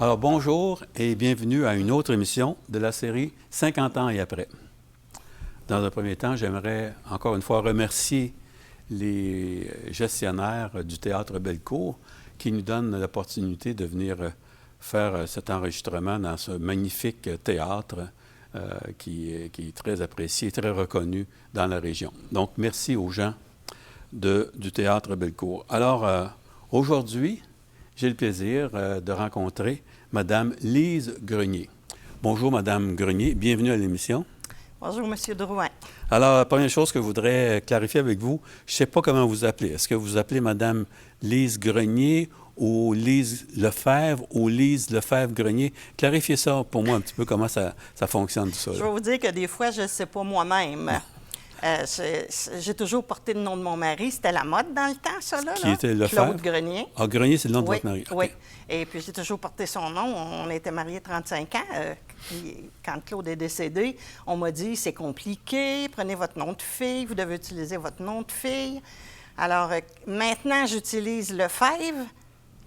Alors bonjour et bienvenue à une autre émission de la série 50 ans et après. Dans un premier temps, j'aimerais encore une fois remercier les gestionnaires du Théâtre Bellecour qui nous donnent l'opportunité de venir faire cet enregistrement dans ce magnifique théâtre qui est très apprécié, très reconnu dans la région. Donc, merci aux gens du Théâtre Bellecour. Alors, aujourd'hui, j'ai le plaisir de rencontrer Mme Lise Grenier. Bonjour, Mme Grenier. Bienvenue à l'émission. Bonjour, M. Drouin. Alors, la première chose que je voudrais clarifier avec vous, je ne sais pas comment vous appelez. Est-ce que vous appelez Mme Lise Grenier ou Lise Lefebvre ou Lise Lefebvre-Grenier? Clarifiez ça pour moi un petit peu, comment ça fonctionne tout ça. Je vais vous dire que des fois, je ne sais pas moi-même. J'ai toujours porté le nom de mon mari. C'était la mode dans le temps, ça, là. Qui était Lefebvre? Claude Grenier. Ah, Grenier, c'est le nom de votre mari. Oui, et puis j'ai toujours porté son nom. On était mariés 35 ans. Puis quand Claude est décédé, on m'a dit, c'est compliqué, prenez votre nom de fille, vous devez utiliser votre nom de fille. Alors, maintenant, j'utilise Lefebvre,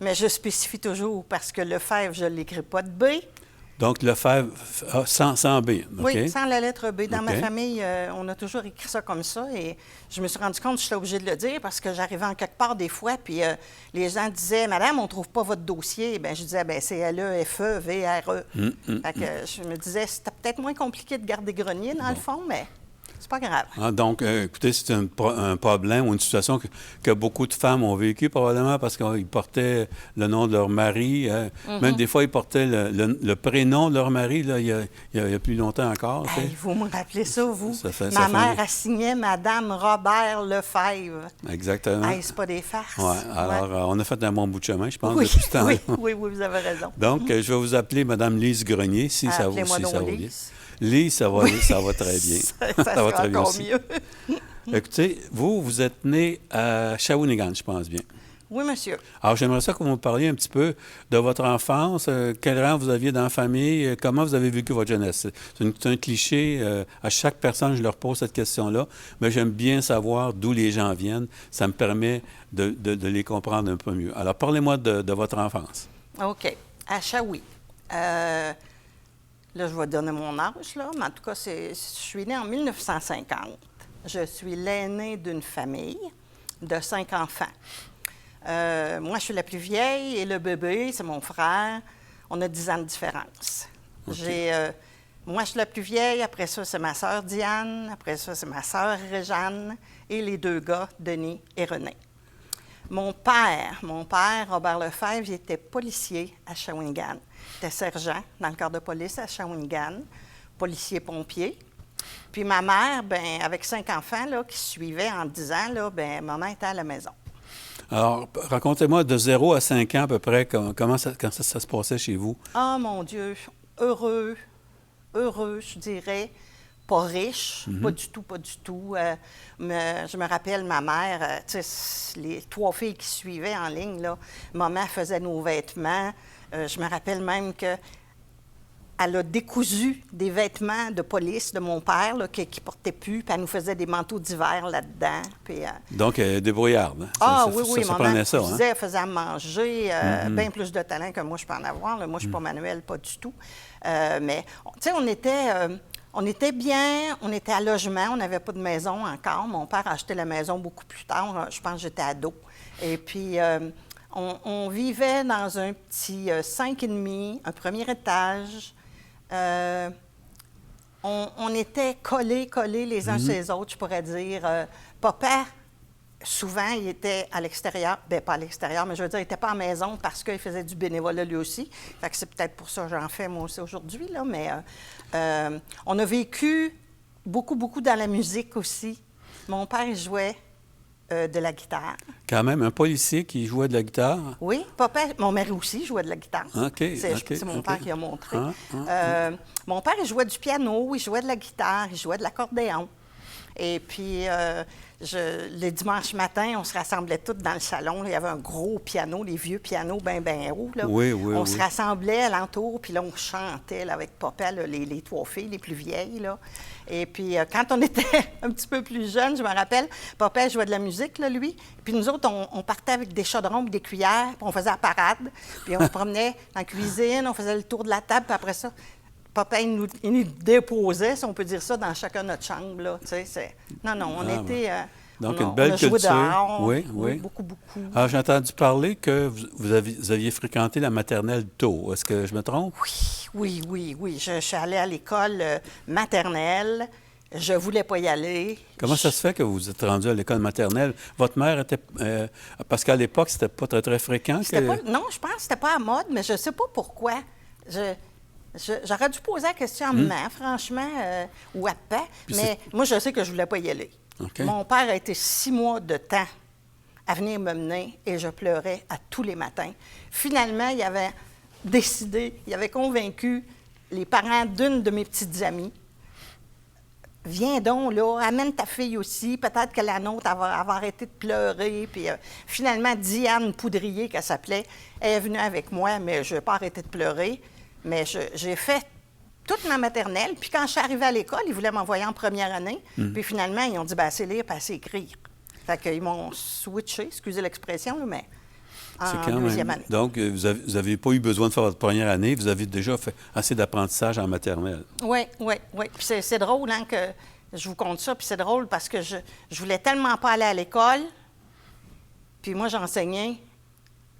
mais je spécifie toujours parce que Lefebvre, je ne l'écris pas de B. Donc, Lefebvre sans B. Okay. Oui, sans la lettre B. Dans ma famille, on a toujours écrit ça comme ça. Et je me suis rendu compte que j'étais obligée de le dire parce que j'arrivais en quelque part des fois, puis les gens disaient « Madame, on ne trouve pas votre dossier. » Bien, je disais « c'est L-E-F-E-V-R-E. » Fait que je me disais, c'était peut-être moins compliqué de garder Grenier, dans le fond, mais c'est pas grave. Ah, donc, écoutez, c'est un problème ou une situation que beaucoup de femmes ont vécu probablement parce qu'ils portaient le nom de leur mari. Même des fois, ils portaient le prénom de leur mari, là, il y a plus longtemps encore. Hey, vous me rappelez ça, vous? Ma mère assignait Madame Robert Lefebvre. Exactement. Hey, c'est pas des farces. Ouais. Alors, on a fait un bon bout de chemin, je pense, oui, depuis ce temps-là. Oui, vous avez raison. Donc, je vais vous appeler Mme Lise Grenier, si ça vous dit. Lise, ça va très bien. Ça va très bien encore mieux. Écoutez, vous êtes né à Shawinigan, je pense bien. Oui, monsieur. Alors, j'aimerais ça que vous me parliez un petit peu de votre enfance. Quel rang vous aviez dans la famille? Comment vous avez vécu votre jeunesse? C'est un cliché. À chaque personne, je leur pose cette question-là. Mais j'aime bien savoir d'où les gens viennent. Ça me permet de les comprendre un peu mieux. Alors, parlez-moi de votre enfance. OK. À Shawi. Là, je vais donner mon âge, là, mais en tout cas, je suis née en 1950. Je suis l'aînée d'une famille de 5 enfants. Moi, je suis la plus vieille et le bébé, c'est mon frère. On a 10 ans de différence. Okay. Moi, je suis la plus vieille. Après ça, c'est ma sœur Diane. Après ça, c'est ma sœur Réjeanne. Et les 2 gars, Denis et René. Mon père, Robert Lefebvre, il était policier à Shawinigan. Il était sergent dans le corps de police à Shawinigan, policier-pompier. Puis ma mère, bien, avec 5 enfants là, qui suivaient en 10 ans, là, bien, maman était à la maison. Alors, racontez-moi de 0 à 5 ans à peu près, comment ça se passait chez vous? Ah, mon Dieu, heureux, je dirais. Pas riche, pas du tout. Je me rappelle, ma mère, les 3 filles qui suivaient en ligne, là, maman faisait nos vêtements. Je me rappelle même qu'elle a décousu des vêtements de police de mon père qui ne portait plus, puis elle nous faisait des manteaux d'hiver là-dedans. Puis, donc, débrouillarde. Oui, ça maman ça, cousait, elle faisait à manger, bien plus de talent que moi, je peux en avoir. Là. Moi, je ne suis pas manuelle, pas du tout. Mais, tu sais, on était bien, on était à logement, on n'avait pas de maison encore. Mon père a acheté la maison beaucoup plus tard, je pense que j'étais ado. Et puis, on vivait dans un petit 5,5, un premier étage. On était collés les uns sur les autres, je pourrais dire. Papa, souvent, il était à l'extérieur. Bien, pas à l'extérieur, mais je veux dire, il n'était pas à la maison parce qu'il faisait du bénévolat lui aussi. Fait que c'est peut-être pour ça que j'en fais moi aussi aujourd'hui, là. Mais on a vécu beaucoup dans la musique aussi. Mon père, il jouait de la guitare. Quand même, un policier qui jouait de la guitare? Oui, papa, mon mari aussi jouait de la guitare. C'est mon père qui a montré. Mon père, il jouait du piano, il jouait de la guitare, il jouait de l'accordéon. Et puis, le dimanche matin, on se rassemblait tous dans le salon. Il y avait un gros piano, les vieux pianos ben hauts. Là. Oui, oui, on oui. se rassemblait alentour, puis là, on chantait là, avec papa, là, les trois filles, les plus vieilles. Là. Et puis, quand on était un petit peu plus jeunes, je me rappelle, papa jouait de la musique, là, lui. Puis nous autres, on partait avec des chaudrons et des cuillères, puis on faisait la parade. Puis on se promenait dans la cuisine, on faisait le tour de la table, puis après ça, papa, il nous déposait, si on peut dire ça, dans chacun notre chambre. Là, non, on était... Donc, une belle culture. Dehors, oui. Beaucoup. Alors, j'ai entendu parler que vous aviez fréquenté la maternelle tôt. Est-ce que je me trompe? Oui. Je suis allée à l'école maternelle. Je voulais pas y aller. Comment ça se fait que vous êtes rendu à l'école maternelle? Votre mère était... parce qu'à l'époque, c'était pas très, très fréquent. Non, je pense que c'était pas à mode, mais je sais pas pourquoi. J'aurais dû poser la question à maman, franchement, ou à papa, mais moi, je sais que je voulais pas y aller. Okay. Mon père a été 6 mois de temps à venir me mener et je pleurais à tous les matins. Finalement, il avait décidé, il avait convaincu les parents d'une de mes petites amies. Viens donc, là, amène ta fille aussi, peut-être que la nôtre, elle va arrêter de pleurer. Puis finalement, Diane Poudrier, qu'elle s'appelait, elle est venue avec moi, mais je n'ai pas arrêté de pleurer. Mais j'ai fait toute ma maternelle. Puis quand je suis arrivée à l'école, ils voulaient m'envoyer en première année. Puis finalement, ils ont dit, assez lire, puis assez écrire. Fait qu'ils m'ont switché, excusez l'expression, mais en deuxième année. Donc, vous n'avez pas eu besoin de faire votre première année. Vous avez déjà fait assez d'apprentissage en maternelle. Oui. Puis c'est drôle, hein, que je vous conte ça. Puis c'est drôle parce que je voulais tellement pas aller à l'école. Puis moi, j'enseignais.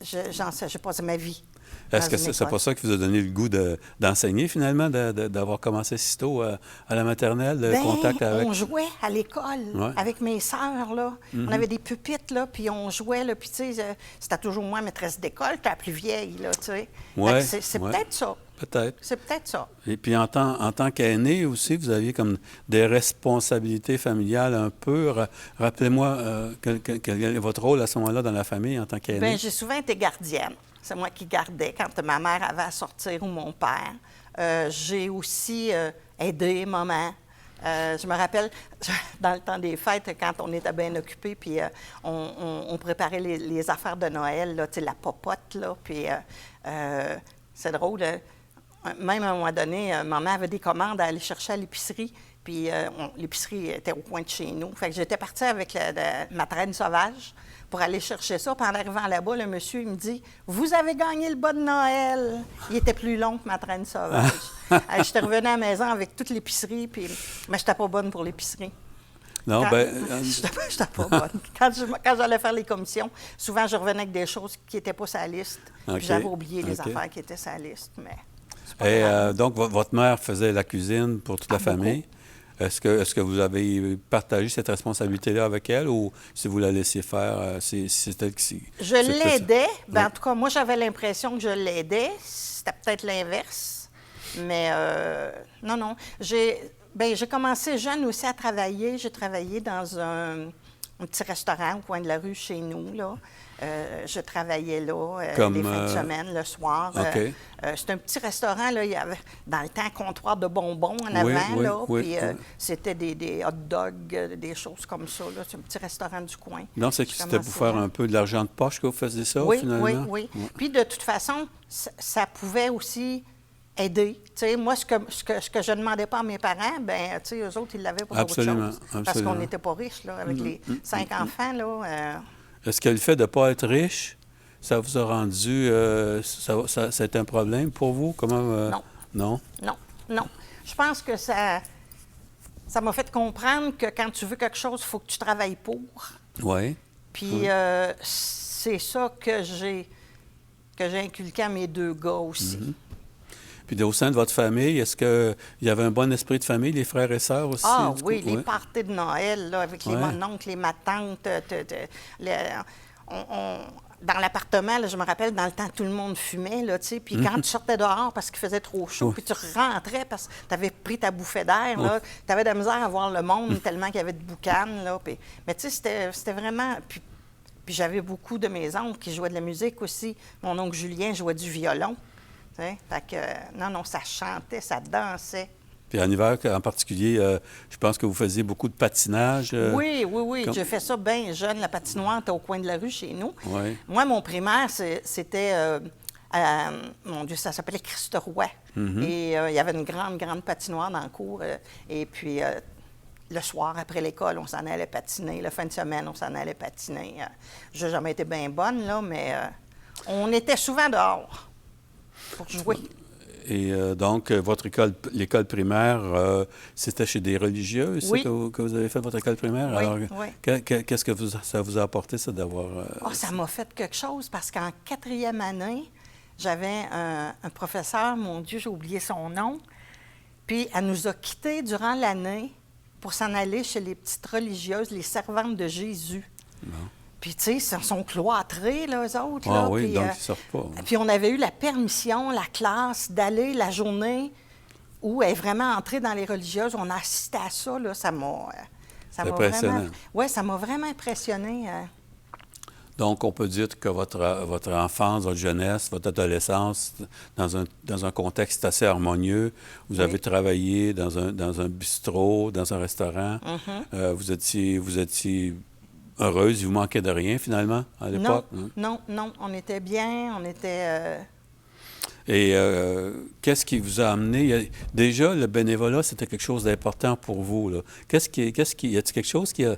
J'ai passé ma vie. Est-ce que c'est pas ça qui vous a donné le goût d'enseigner, finalement, d'avoir commencé si tôt à la maternelle, le contact avec... on jouait à l'école avec mes sœurs, là. On avait des pupitres, là, puis on jouait, là, puis tu sais, c'était toujours moi, maîtresse d'école, t'es la plus vieille, là, tu sais. C'est peut-être ça. Peut-être. C'est peut-être ça. Et puis, en tant qu'aîné aussi, vous aviez comme des responsabilités familiales un peu. Rappelez-moi, quel est votre rôle à ce moment-là dans la famille en tant qu'aîné? Bien, j'ai souvent été gardienne. C'est moi qui gardais quand ma mère avait à sortir ou mon père. J'ai aussi aidé maman. Je me rappelle, dans le temps des fêtes, quand on était bien occupés, puis on préparait les affaires de Noël, là, la popote, là, puis c'est drôle, même à un moment donné, maman avait des commandes à aller chercher à l'épicerie, puis l'épicerie était au coin de chez nous. Fait que j'étais partie avec ma traîne sauvage pour aller chercher ça. Puis en arrivant là-bas, le monsieur, il me dit « Vous avez gagné le bas de Noël! » Il était plus long que ma traîne sauvage. J'étais revenue à la maison avec toute l'épicerie, puis... mais je n'étais pas bonne pour l'épicerie. Non, Je n'étais pas bonne. Quand j'allais faire les commissions, souvent, je revenais avec des choses qui n'étaient pas sur la liste. Puis j'avais oublié les affaires qui étaient sur la liste, mais... donc, votre mère faisait la cuisine pour toute la famille. Beaucoup. Est-ce que vous avez partagé cette responsabilité-là avec elle ou si vous la laissiez faire, c'est elle qui... Je l'aidais. Ben, en tout cas, moi, j'avais l'impression que je l'aidais. C'était peut-être l'inverse. Mais non. J'ai commencé jeune aussi à travailler. J'ai travaillé dans un petit restaurant au coin de la rue chez nous, là. Je travaillais là les fins de semaine, le soir. Okay. C'était un petit restaurant, là, il y avait dans le temps un comptoir de bonbons en avant, puis c'était des hot dogs, des choses comme ça. C'est un petit restaurant du coin. Non, c'était pour faire un peu de l'argent de poche que vous faisiez ça, finalement? Oui. Puis de toute façon, ça pouvait aussi aider. T'sais, moi, ce que je ne demandais pas à mes parents, bien, eux autres, ils l'avaient pour autre chose. Parce qu'on n'était pas riches, là, avec les 5 enfants, là. Est-ce que le fait de ne pas être riche, ça vous a rendu... c'est un problème pour vous? Comment, Non. Je pense que ça m'a fait comprendre que quand tu veux quelque chose, il faut que tu travailles pour. Oui. Puis c'est ça que j'ai inculqué à mes 2 gars aussi. Puis au sein de votre famille, est-ce qu'il y avait un bon esprit de famille, les frères et sœurs aussi? Ah oui, les parties de Noël, là, avec les mononcles, les matantes. Dans l'appartement, là, je me rappelle, dans le temps, tout le monde fumait, là, tu sais. Puis quand tu sortais dehors parce qu'il faisait trop chaud, puis tu rentrais parce que tu avais pris ta bouffée d'air, là, tu avais de la misère à voir le monde tellement qu'il y avait de boucan, là. Mais tu sais, c'était vraiment... Puis j'avais beaucoup de mes oncles qui jouaient de la musique aussi. Mon oncle Julien jouait du violon. Fait que, non, ça chantait, ça dansait. Puis en hiver, en particulier, je pense que vous faisiez beaucoup de patinage. Oui. J'ai fait ça bien jeune. La patinoire était au coin de la rue chez nous. Oui. Moi, mon primaire, c'était... mon Dieu, ça s'appelait Christ-Roi. Et il y avait une grande patinoire dans le cours. Et puis, le soir, après l'école, on s'en allait patiner. La fin de semaine, on s'en allait patiner. Je n'ai jamais été bien bonne, là, mais on était souvent dehors pour jouer. Et donc, votre école, l'école primaire, c'était chez des religieux, Oui. ça, que vous avez fait votre école primaire? Oui, Alors, oui. Qu'est-ce que ça vous a apporté, ça, d'avoir... Ça m'a fait quelque chose parce qu'en 4e année, j'avais un professeur, mon Dieu, j'ai oublié son nom, puis elle nous a quittés durant l'année pour s'en aller chez les petites religieuses, les servantes de Jésus. Bon. Puis, tu sais, ils sont cloîtrés, là, eux autres. Là, oui, puis, donc ils ne sortent pas. Puis, on avait eu la permission, la classe, d'aller la journée où elle est vraiment entrée dans les religieuses. On a assisté à ça, là. Ça m'a impressionnant. ça m'a vraiment impressionné. Donc, on peut dire que votre enfance, votre jeunesse, votre adolescence, dans un contexte assez harmonieux, vous avez travaillé dans un bistrot, dans un restaurant. Vous étiez heureuse, il vous manquait de rien, finalement, à l'époque? Non, on était bien, on était... Et qu'est-ce qui vous a amené? Déjà, le bénévolat, c'était quelque chose d'important pour vous, là. Y a-t-il quelque chose qui a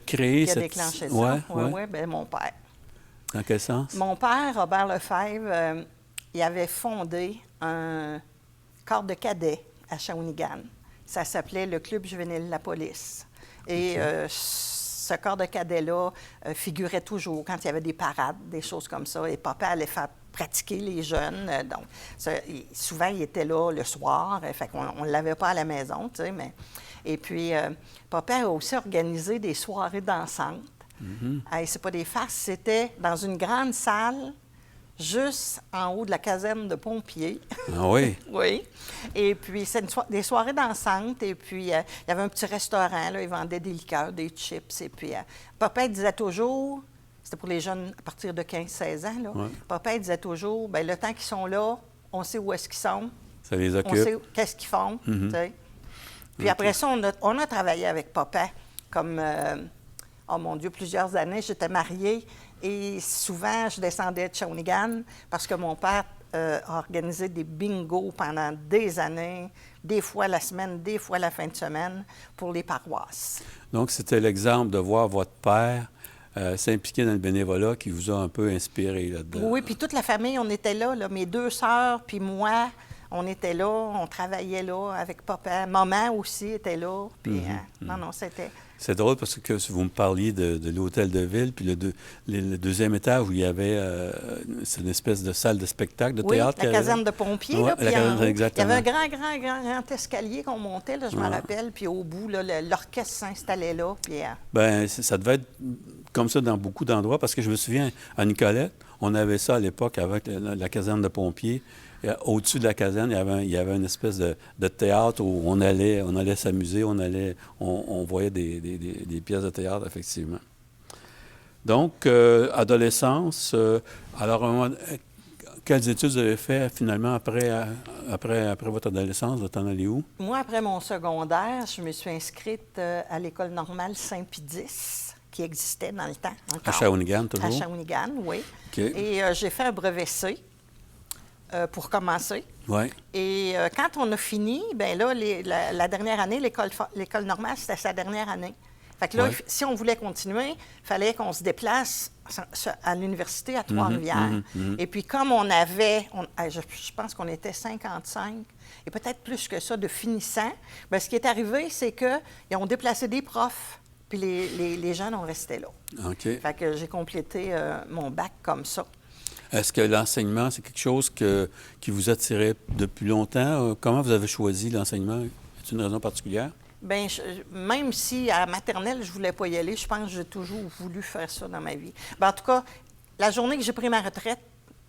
créé Qui a cette... déclenché ça? Oui, bien, mon père. Dans quel sens? Mon père, Robert Lefebvre, il avait fondé un corps de cadets à Shawinigan. Ça s'appelait le Club juvénile La Police. Et ce corps de cadets-là figurait toujours quand il y avait des parades, des choses comme ça. Et papa allait faire pratiquer les jeunes. Donc, souvent, il était là le soir. Fait qu'on ne l'avait pas à la maison, tu sais. Mais... Et puis, papa a aussi organisé des soirées dansantes. Hey, c'est pas des farces, c'était dans une grande salle, juste en haut de la caserne de pompiers. Ah oui? Oui. Et puis, c'est des soirées dansantes. Et puis, il y avait un petit restaurant, là, ils vendaient des liqueurs, des chips. Et puis, papa, il disait toujours, c'était pour les jeunes à partir de 15-16 ans, là. Ouais. Papa, il disait toujours, bien, le temps qu'ils sont là, on sait où est-ce qu'ils sont. Ça les occupe. On sait qu'est-ce qu'ils font, tu sais. Puis après ça, on a travaillé avec papa comme... oh mon Dieu, plusieurs années, j'étais mariée et souvent, je descendais de Shawinigan parce que mon père a organisé des bingos pendant des années, des fois la semaine, des fois la fin de semaine, pour les paroisses. Donc, c'était l'exemple de voir votre père s'impliquer dans le bénévolat qui vous a un peu inspiré là-dedans. Oui, puis toute la famille, on était là, mes 2 sœurs, puis moi, on était là, on travaillait là avec papa. Maman aussi était là, puis non, c'était... C'est drôle parce que vous me parliez de l'hôtel de ville, puis le deuxième étage où il y avait c'est une espèce de salle de spectacle, de théâtre. Oui, la caserne de pompiers. Ouais, là, puis exactement. il y avait un grand escalier qu'on montait, là, je me rappelle, puis au bout, là, l'orchestre s'installait là. Puis, bien, ça devait être comme ça dans beaucoup d'endroits, parce que je me souviens, à Nicolette, on avait ça à l'époque avec la caserne de pompiers. Au-dessus de la caserne, il y avait une espèce de théâtre où on allait s'amuser, on voyait des pièces de théâtre, effectivement. Donc, adolescence, alors, quelles études vous avez fait finalement après votre adolescence? Vous êtes en allé où? Moi, après mon secondaire, je me suis inscrite à l'École normale Saint-Pédis, qui existait dans le temps encore. À Shawinigan, toujours? À Shawinigan, oui. Okay. Et j'ai fait un brevet C. Pour commencer. Ouais. Et quand on a fini, bien là, la dernière année, l'école normale, c'était sa dernière année. Fait que là, si on voulait continuer, il fallait qu'on se déplace à l'université à Trois-Rivières. Et puis, comme on avait, je pense qu'on était 55, et peut-être plus que ça, de finissants, bien, ce qui est arrivé, c'est qu'ils ont déplacé des profs, puis les jeunes ont resté là. OK. Fait que j'ai complété mon bac comme ça. Est-ce que l'enseignement, c'est quelque chose qui vous attirait depuis longtemps? Comment vous avez choisi l'enseignement? Est-ce une raison particulière? Bien, même si à maternelle, je ne voulais pas y aller, je pense que j'ai toujours voulu faire ça dans ma vie. Bien, en tout cas, la journée que j'ai pris ma retraite,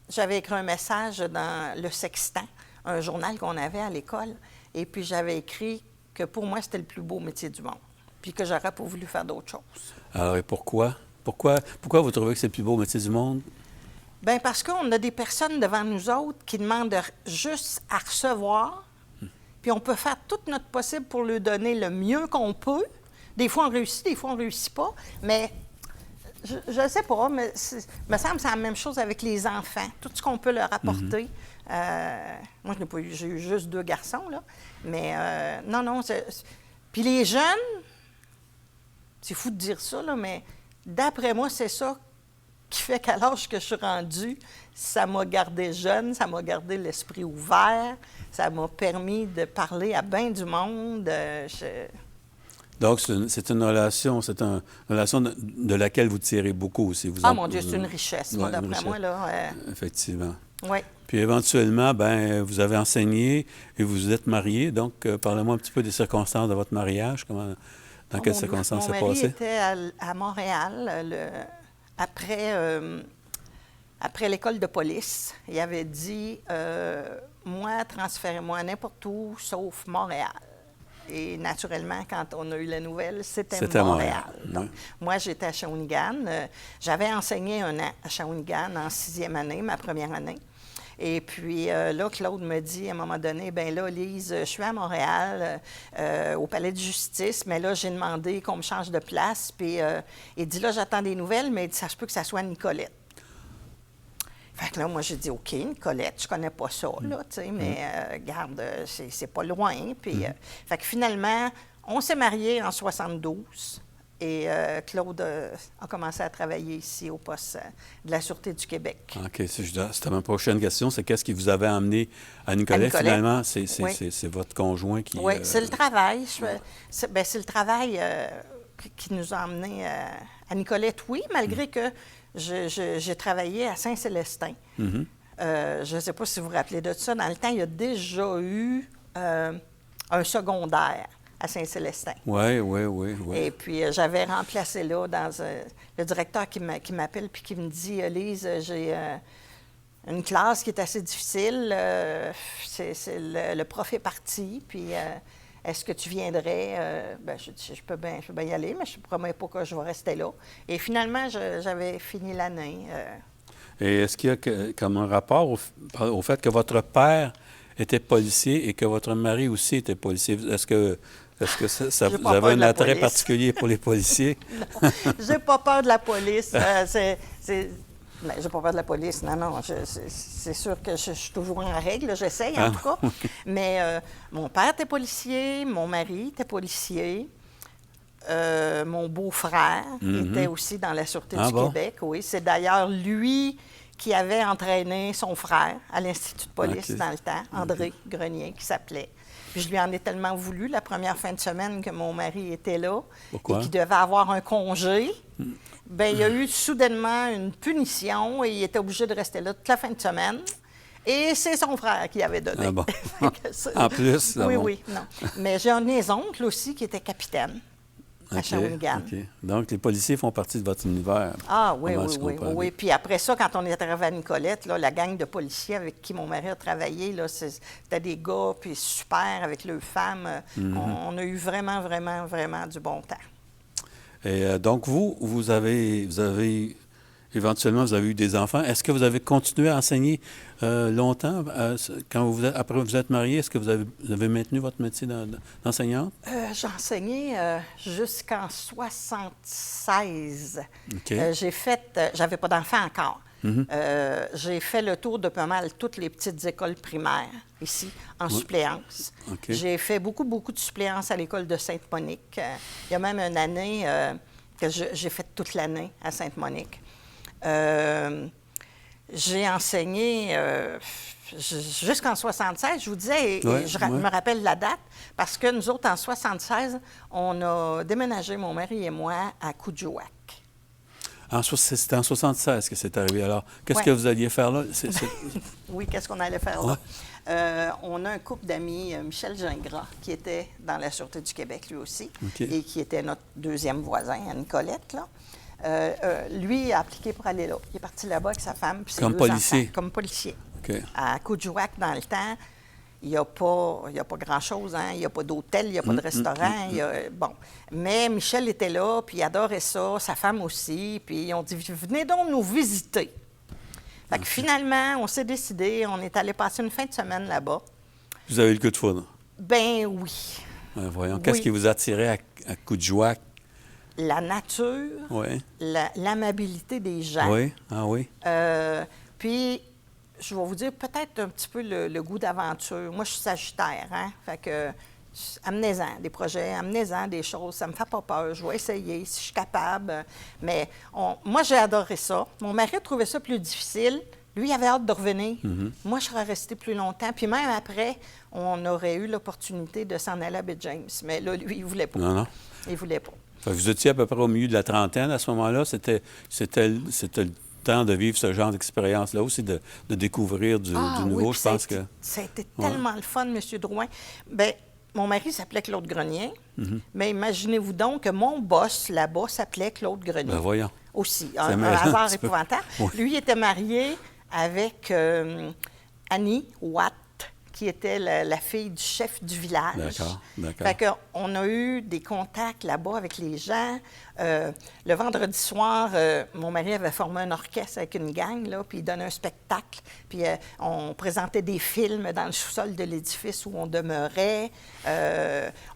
j'avais écrit un message dans Le Sextant, un journal qu'on avait à l'école, et puis j'avais écrit que pour moi, c'était le plus beau métier du monde, puis que j'aurais pas voulu faire d'autre chose. Alors, et pourquoi? Pourquoi vous trouvez que c'est le plus beau métier du monde? Bien, parce qu'on a des personnes devant nous autres qui demandent juste à recevoir, puis on peut faire tout notre possible pour lui donner le mieux qu'on peut. Des fois, on réussit, des fois, on ne réussit pas, mais je ne sais pas, mais me semble que c'est la même chose avec les enfants. Tout ce qu'on peut leur apporter. Moi, j'ai eu juste 2 garçons, là, mais non. Puis les jeunes, c'est fou de dire ça, là, mais d'après moi, c'est ça qui fait qu'à l'âge que je suis rendue, ça m'a gardé jeune, ça m'a gardé l'esprit ouvert, ça m'a permis de parler à bien du monde. Donc, c'est une relation, une relation de laquelle vous tirez beaucoup aussi. Mon Dieu, c'est une richesse, moi, d'après moi, là. Effectivement. Oui. Puis éventuellement, vous avez enseigné et vous vous êtes marié. Donc, parlez-moi un petit peu des circonstances de votre mariage. Dans quelles circonstances ça s'est passé? Mon mari était à Montréal après l'école de police. Il avait dit, moi, transférez-moi n'importe où, sauf Montréal. Et naturellement, quand on a eu la nouvelle, c'était Montréal. Donc, moi, j'étais à Shawinigan. J'avais enseigné un an à Shawinigan en 6e année, ma première année. Et puis là, Claude me dit à un moment donné, bien là, Lise, je suis à Montréal, au Palais de justice, mais là, j'ai demandé qu'on me change de place. Puis il dit, là, j'attends des nouvelles, mais il dit, ça se peut que ça soit Nicolette. Fait que là, moi, j'ai dit, OK, Nicolette, je connais pas ça, là, tu sais, mais regarde, c'est pas loin. Puis, fait que finalement, on s'est mariés en 72 et Claude a commencé à travailler ici au poste de la Sûreté du Québec. OK, c'était ma prochaine question, c'est qu'est-ce qui vous avait amené à Nicolette? Finalement, c'est votre conjoint qui... Oui, c'est le travail. C'est le travail qui nous a amenés à Nicolette, oui, malgré que j'ai travaillé à Saint-Célestin. Je ne sais pas si vous vous rappelez de ça. Dans le temps, il y a déjà eu un secondaire à Saint-Célestin. Oui. Et puis, j'avais remplacé là le directeur qui m'appelle puis qui me dit, Lise, j'ai une classe qui est assez difficile. Le prof est parti, puis... est-ce que tu viendrais? Je dis, je peux bien y aller, mais je ne promets pas que je vais rester là. Et finalement, j'avais fini l'année. Et est-ce qu'il y a comme un rapport au fait que votre père était policier et que votre mari aussi était policier? Est-ce que vous avez un attrait particulier pour les policiers? Non, je n'ai pas peur de la police. Ben, j'ai pas peur de la police, non. C'est sûr que je suis toujours en règle, j'essaye en tout cas. Mais mon père était policier, mon mari était policier, mon beau-frère était aussi dans la Sûreté du Québec. Oui, c'est d'ailleurs lui qui avait entraîné son frère à l'Institut de police dans le temps, André Grenier, qui s'appelait. Puis je lui en ai tellement voulu la première fin de semaine que mon mari était là. Pourquoi? Et qu'il devait avoir un congé. Bien, il y a eu soudainement une punition et il était obligé de rester là toute la fin de semaine. Et c'est son frère qui avait donné. Ah bon. En plus, là, oui, non. Mais j'ai un de mes oncles aussi qui était capitaine à Shawinigan. OK. Donc, les policiers font partie de votre univers. Ah oui. Puis après ça, quand on est arrivé à Nicolette, là, la gang de policiers avec qui mon mari a travaillé, là, c'était des gars, puis super, avec leurs femmes. On a eu vraiment, vraiment, vraiment du bon temps. Et donc, vous avez éventuellement, vous avez eu des enfants. Est-ce que vous avez continué à enseigner longtemps? Après vous êtes mariée, est-ce que vous avez maintenu votre métier d'enseignante? J'ai enseigné jusqu'en 76. OK. J'avais pas d'enfants encore. J'ai fait le tour de pas mal toutes les petites écoles primaires ici, en suppléance. Okay. J'ai fait beaucoup, beaucoup de suppléance à l'école de Sainte-Monique. Il y a même une année que j'ai fait toute l'année à Sainte-Monique. J'ai enseigné jusqu'en 76, je vous disais, et je me rappelle la date, parce que nous autres, en 76, on a déménagé, mon mari et moi, à Coudjouac. C'était en 76 que c'est arrivé. Alors, qu'est-ce que vous alliez faire là? Oui, qu'est-ce qu'on allait faire là? On a un couple d'amis, Michel Gingras, qui était dans la Sûreté du Québec, lui aussi, et qui était notre deuxième voisin à Nicolette, là. Lui a appliqué pour aller là. Il est parti là-bas avec sa femme. Puis comme policier? Enfants, comme policier. Okay. À Coudjouac, dans le temps, il n'y a pas grand-chose. Hein? Il n'y a pas d'hôtel, il n'y a pas de restaurant. Bon. Mais Michel était là, puis il adorait ça, sa femme aussi. Puis ils ont dit, venez donc nous visiter. Fait que finalement, on s'est décidé, on est allé passer une fin de semaine là-bas. Vous avez eu le coup de foudre? Ben oui. Voyons, qu'est-ce Oui. qui vous attirait à coup de joie? La nature, Oui. l'amabilité des gens. Oui, ah oui. Puis, je vais vous dire peut-être un petit peu le goût d'aventure. Moi, je suis Sagittaire, hein? Fait que, amenez-en des projets, amenez-en des choses. Ça me fait pas peur. Je vais essayer si je suis capable. Mais moi, j'ai adoré ça. Mon mari a trouvé ça plus difficile. Lui, il avait hâte de revenir. Moi, je serais restée plus longtemps. Puis même après, on aurait eu l'opportunité de s'en aller à Baie James. Mais là, lui, il ne voulait pas. Non. Il voulait pas. Fait que vous étiez à peu près au milieu de la trentaine à ce moment-là. C'était le temps de vivre ce genre d'expérience-là aussi, de découvrir du nouveau. Oui, Je pense que... Ça a été tellement le fun, M. Drouin. Bien, mon mari s'appelait Claude Grenier. Mais imaginez-vous donc que mon boss là-bas s'appelait Claude Grenier. Ben voyons. Aussi. C'est Un mêlant, hasard un petit peu. épouvantable. Oui. Lui était marié avec Annie Watt, qui était la fille du chef du village. D'accord. Fait qu'on a eu des contacts là-bas avec les gens. Le vendredi soir, mon mari avait formé un orchestre avec une gang, là, puis il donnait un spectacle. Puis on présentait des films dans le sous-sol de l'édifice où on demeurait.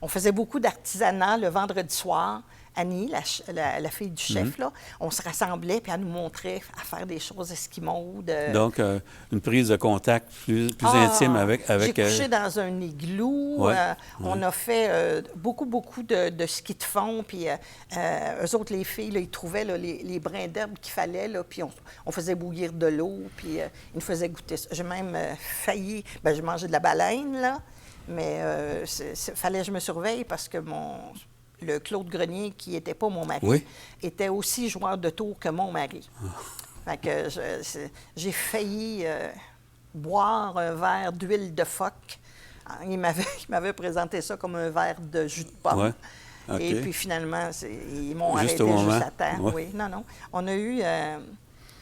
On faisait beaucoup d'artisanat le vendredi soir. Annie, la fille du chef, là, on se rassemblait, puis elle nous montrait à faire des choses esquimaudes. Donc, une prise de contact plus intime avec... J'ai couché dans un igloo. Ouais, On a fait beaucoup de ski de fond. Puis eux autres, les filles, là, ils trouvaient là, les brins d'herbe qu'il fallait. Là, puis on faisait bouillir de l'eau. Puis ils nous faisaient goûter ça. J'ai même failli... Bien, j'ai mangé de la baleine, là. Mais fallait que je me surveille parce que le Claude Grenier, qui n'était pas mon mari, était aussi joueur de tour que mon mari. Fait que j'ai failli boire un verre d'huile de phoque. Il m'avait présenté ça comme un verre de jus de pomme. Ouais. Okay. Et puis finalement, ils m'ont arrêté juste à temps. Oui, non. On a eu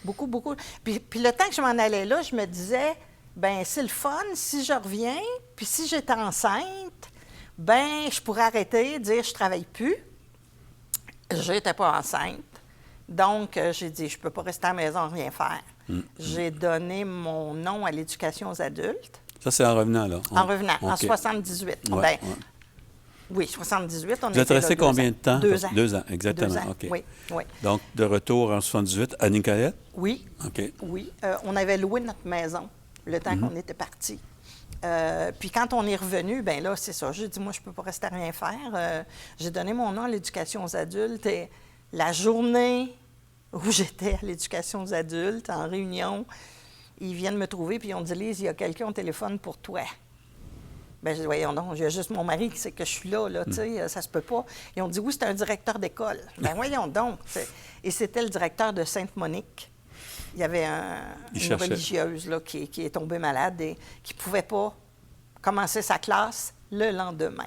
beaucoup. Puis le temps que je m'en allais là, je me disais, ben c'est le fun, si je reviens, puis si j'étais enceinte, ben je pourrais arrêter, dire je travaille plus. Je n'étais pas enceinte. Donc, j'ai dit, je ne peux pas rester à la maison, rien faire. J'ai donné mon nom à l'éducation aux adultes. Ça, c'est en revenant, là? En revenant, en 78. Oui, 78. Vous êtes resté combien de temps? 2 ans. 2 ans, exactement. 2 ans, OK. oui. Donc, de retour en 78 à Nicolette? Oui. OK. Oui. On avait loué notre maison le temps qu'on était partis. Puis quand on est revenu, bien là, c'est ça. J'ai dit, moi, je ne peux pas rester à rien faire. J'ai donné mon nom à l'éducation aux adultes et la journée où j'étais à l'éducation aux adultes, en réunion, ils viennent me trouver puis ils ont dit, Lise, il y a quelqu'un au téléphone pour toi. Bien, je dis, voyons donc, il y a juste mon mari qui sait que je suis là, tu sais, ça se peut pas. Ils ont dit, oui, c'est un directeur d'école. Bien, voyons donc. Et c'était le directeur de Sainte-Monique. Il y avait une religieuse là, qui est tombée malade et qui ne pouvait pas commencer sa classe le lendemain.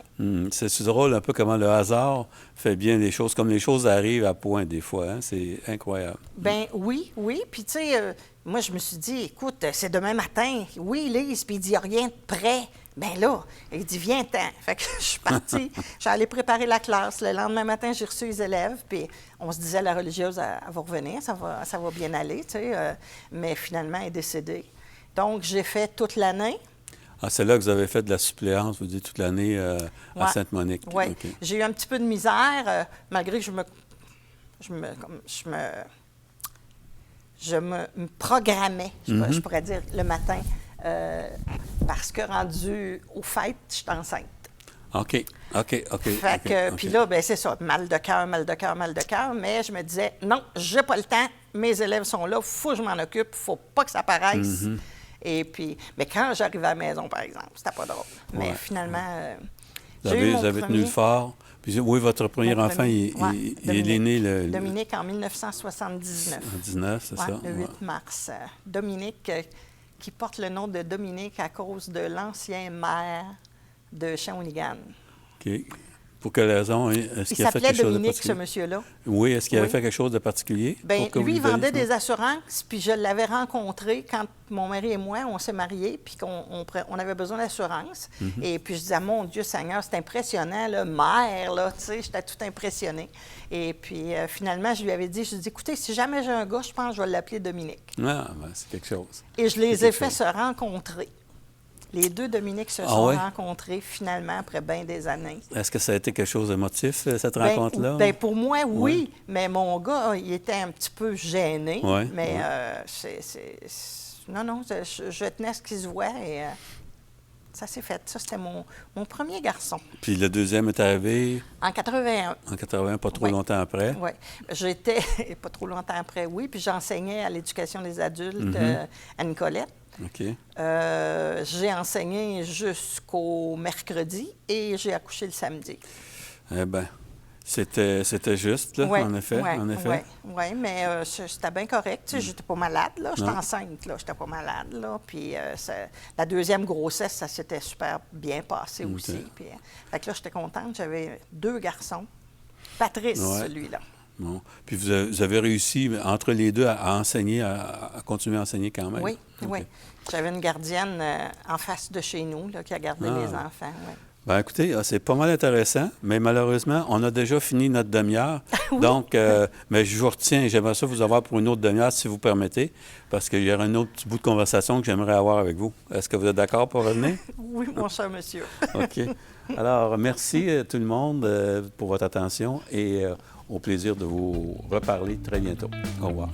C'est drôle un peu comment le hasard fait bien les choses, comme les choses arrivent à point des fois. Hein? C'est incroyable. Bien, oui. Puis, tu sais, moi, je me suis dit, écoute, c'est demain matin. Oui, Lise, puis il dit, il n'y a rien de prêt. Bien là, il dit, viens-t'en. Fait que je suis partie. J'allais préparer la classe. Le lendemain matin, j'ai reçu les élèves. Puis on se disait, la religieuse, elle va revenir, ça va bien aller, tu sais. Mais finalement, elle est décédée. Donc, j'ai fait toute l'année. Ah, c'est là que vous avez fait de la suppléance, vous dites, toute l'année à Sainte-Monique. Oui. Okay. J'ai eu un petit peu de misère, malgré que je me programmais, je pourrais dire, le matin, parce que rendu aux fêtes, je suis enceinte. OK. Fait que, puis là, bien, c'est ça, mal de cœur, mais je me disais, non, j'ai pas le temps, mes élèves sont là, il faut que je m'en occupe, il faut pas que ça paraisse. Et puis, mais quand j'arrivais à la maison, par exemple, c'était pas drôle. Mais finalement, vous avez tenu le fort. Puis, oui, votre premier enfant, il est né le... Dominique, en 1979. En 19, c'est ça? Le 8 mars. Dominique, qui porte le nom de Dominique à cause de l'ancien maire de Shawinigan. OK. Pour quelle raison? Est-ce qu'il a fait quelque chose de particulier? Il s'appelait Dominique, ce monsieur-là. Oui, est-ce qu'il avait fait quelque chose de particulier? Bien, lui, il vendait des assurances, puis je l'avais rencontré quand mon mari et moi, on s'est mariés, puis on avait besoin d'assurance. Et puis je disais, mon Dieu Seigneur, c'est impressionnant, le maire, là, tu sais, j'étais tout impressionnée. Et puis finalement, je lui avais dit, écoutez, si jamais j'ai un gars, je pense que je vais l'appeler Dominique. Ah, ben, c'est quelque chose. Et je les ai fait se rencontrer. Les deux Dominique se Ah sont ouais? rencontrés finalement après bien des années. Est-ce que ça a été quelque chose d'émotif, cette Ben, rencontre-là? ben, pour moi, oui, Ouais. mais mon gars, il était un petit peu gêné. Ouais, Mais ouais. non, je tenais à ce qu'il se voit et ça s'est fait. Ça, c'était mon premier garçon. Puis le deuxième est arrivé En 81. en 80, pas trop Oui. longtemps après. Oui. J'étais, pas trop longtemps après, oui, puis j'enseignais à l'éducation des adultes à Nicolette. OK. J'ai enseigné jusqu'au mercredi et j'ai accouché le samedi. Eh bien, c'était juste, là, Ouais, en effet. ouais, En effet. ouais, ouais, mais c'était bien correct. Tu sais, j'étais pas malade, là. J'étais Non. enceinte, là. J'étais pas malade, là. Puis la deuxième grossesse, ça s'était super bien passé OK. aussi. Puis, fait que là, j'étais contente. J'avais 2 garçons. Patrice, Ouais. celui-là. Bon. Puis vous avez réussi, entre les deux, à enseigner, à continuer à enseigner quand même. Oui, OK. oui. J'avais une gardienne en face de chez nous, là, qui a gardé les enfants, oui. Bien, écoutez, c'est pas mal intéressant, mais malheureusement, on a déjà fini notre demi-heure. Oui. Donc, mais je vous retiens et j'aimerais ça vous avoir pour une autre demi-heure, si vous permettez, parce qu'il y aura un autre petit bout de conversation que j'aimerais avoir avec vous. Est-ce que vous êtes d'accord pour revenir? Oui, mon cher monsieur. OK. Alors, merci tout le monde pour votre attention et au plaisir de vous reparler très bientôt. Au revoir.